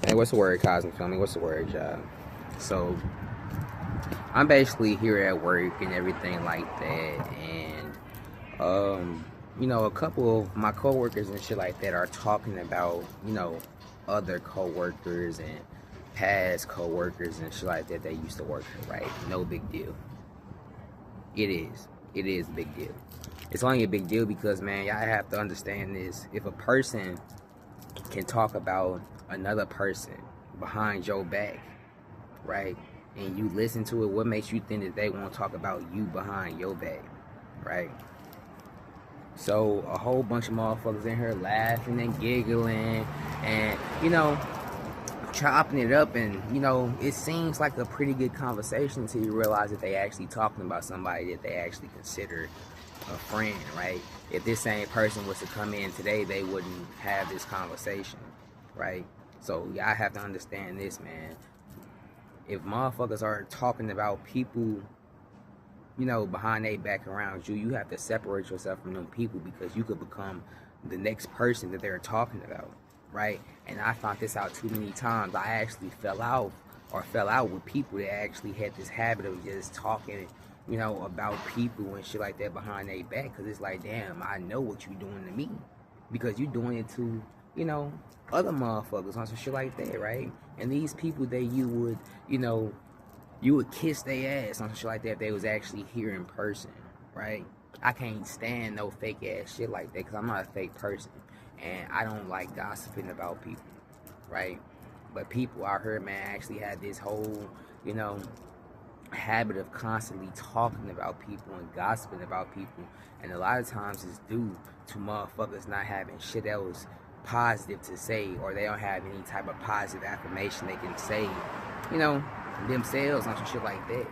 Hey, what's the word, Cosmic Family? What's the word, y'all? So, I'm basically here at work and everything like that, and a couple of my coworkers and shit like that are talking about, other coworkers and past coworkers and shit like that they used to work with, right? No big deal. It is. It is a big deal. It's only a big deal because, man, y'all have to understand this. If a person can talk about another person behind your back, right? And you listen to it, what makes you think that they won't talk about you behind your back, right? So a whole bunch of motherfuckers in here laughing and giggling and, chopping it up, and, it seems like a pretty good conversation until you realize that they actually talking about somebody that they actually consider a friend, right? If this same person was to come in today, they wouldn't have this conversation, right? So y'all have to understand this, man. If motherfuckers are talking about people, behind their back around you, you have to separate yourself from them people because you could become the next person that they're talking about, right? And I found this out too many times. I actually fell out with people that actually had this habit of just talking, about people and shit like that behind their back, because it's like, damn, I know what you're doing to me because you're doing it to, other motherfuckers on some shit like that, right? And these people that you would kiss their ass on some shit like that if they was actually here in person, right? I can't stand no fake ass shit like that because I'm not a fake person, and I don't like gossiping about people, right? But people out here, man, actually have this whole, habit of constantly talking about people and gossiping about people, and a lot of times it's due to motherfuckers not having shit else positive to say, or they don't have any type of positive affirmation they can say, themselves on some shit like that,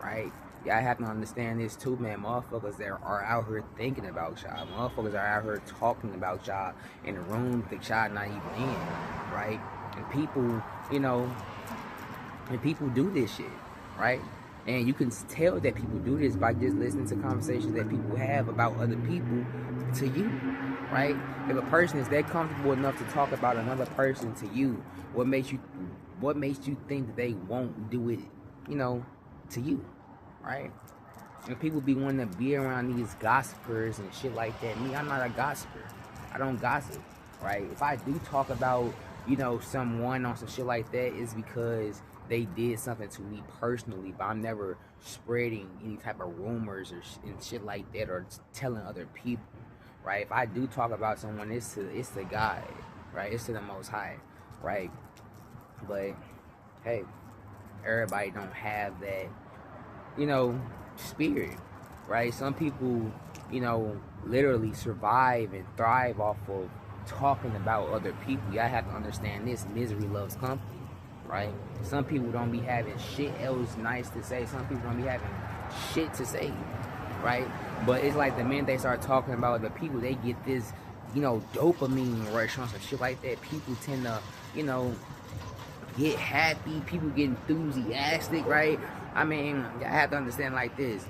right? Y'all have to understand this too, man. Motherfuckers that are out here thinking about y'all, motherfuckers are out here talking about y'all in a room that y'all not even in, right? And people do this shit, right? And you can tell that people do this by just listening to conversations that people have about other people to you, right? If a person is that comfortable enough to talk about another person to you, what makes you think that they won't do it, to you, right? And people be wanting to be around these gossipers and shit like that. Me, I'm not a gossiper. I don't gossip, right? If I do talk about, someone on some shit like that, it's because they did something to me personally, but I'm never spreading any type of rumors and shit like that, or telling other people, right? If I do talk about someone, it's to God, right? It's to the Most High, right? But hey, everybody don't have that, spirit, right? Some people, literally survive and thrive off of talking about other people. Y'all have to understand this: misery loves company, right? Some people don't be having shit else nice to say. Some people don't be having shit to say, right? But it's like the minute they start talking about the people, they get this, dopamine rush on some shit like that. People tend to, get happy. People get enthusiastic, right? I mean, I have to understand like this: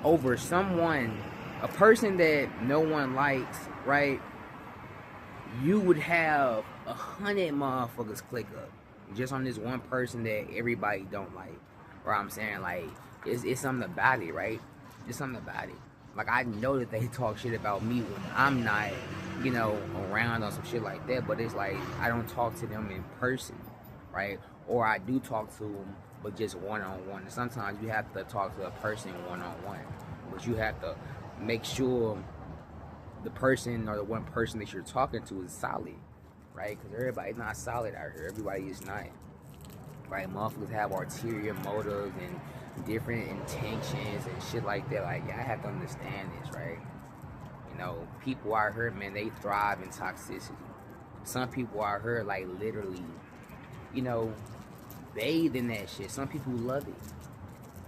over someone, a person that no one likes, right? You would have 100 motherfuckers click up just on this one person that everybody don't like. Or I'm saying, like, it's something about it, right? It's something about it. Like, I know that they talk shit about me when I'm not, around on some shit like that. But it's like, I don't talk to them in person, right? Or I do talk to them, but just one-on-one. Sometimes you have to talk to a person one-on-one. But you have to make sure the person or the one person that you're talking to is solid, right? Because everybody's not solid out here. Everybody is not, right? Motherfuckers have ulterior motives and different intentions and shit like that. Like, yeah, I have to understand this, right? People out here, man, they thrive in toxicity. Some people out here, like, literally, bathe in that shit. Some people love it.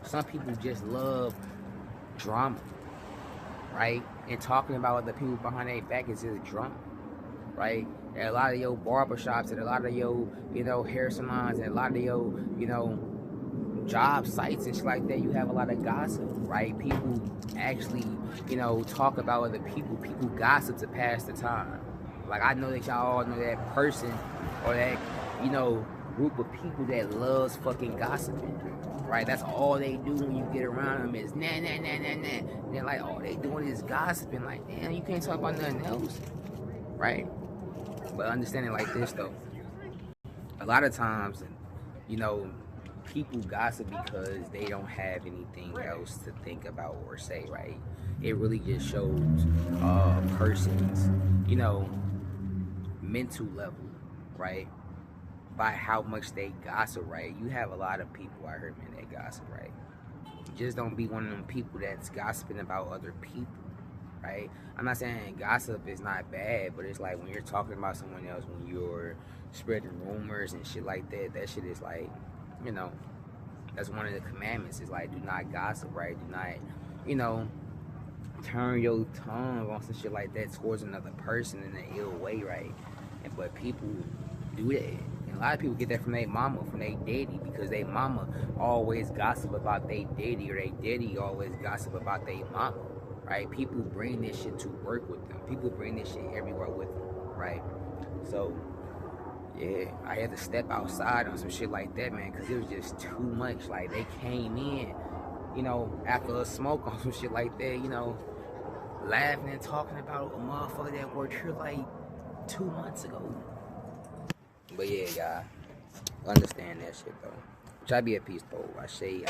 Some people just love drama, right? And talking about other people behind their back is just drama, right? And a lot of your barbershops and a lot of your, hair salons and a lot of your, job sites and shit like that, you have a lot of gossip, right? People actually, talk about other people. People gossip to pass the time. Like, I know that y'all all know that person or that you know, group of people that loves fucking gossiping, right? That's all they do when you get around them is nah, nah, nah, nah, nah. They're like, all they doing is gossiping. Like, damn, you can't talk about nothing else, right? But understanding like this, though, a lot of times, you know, people gossip because they don't have anything else to think about or say, right? It really just shows a person's, you know, mental level, right? By how much they gossip, right? You have a lot of people out here, man, that gossip, right? Just don't be one of them people that's gossiping about other people, right? I'm not saying gossip is not bad, but it's like when you're talking about someone else, when you're spreading rumors and shit like that, that shit is like, you know, that's one of the commandments. Is like, do not gossip, right? Do not, you know, turn your tongue on some shit like that towards another person in an ill way, right? But people do that. And a lot of people get that from their mama, from their daddy, because their mama always gossip about their daddy, or their daddy always gossip about their mama, right? People bring this shit to work with them. People bring this shit everywhere with them, right? So, yeah, I had to step outside on some shit like that, man, because it was just too much. Like, they came in, you know, after a smoke on some shit like that, you know, laughing and talking about a motherfucker that worked here like 2 months ago. But yeah, y'all, understand that shit though. Try to be at peace though. I say.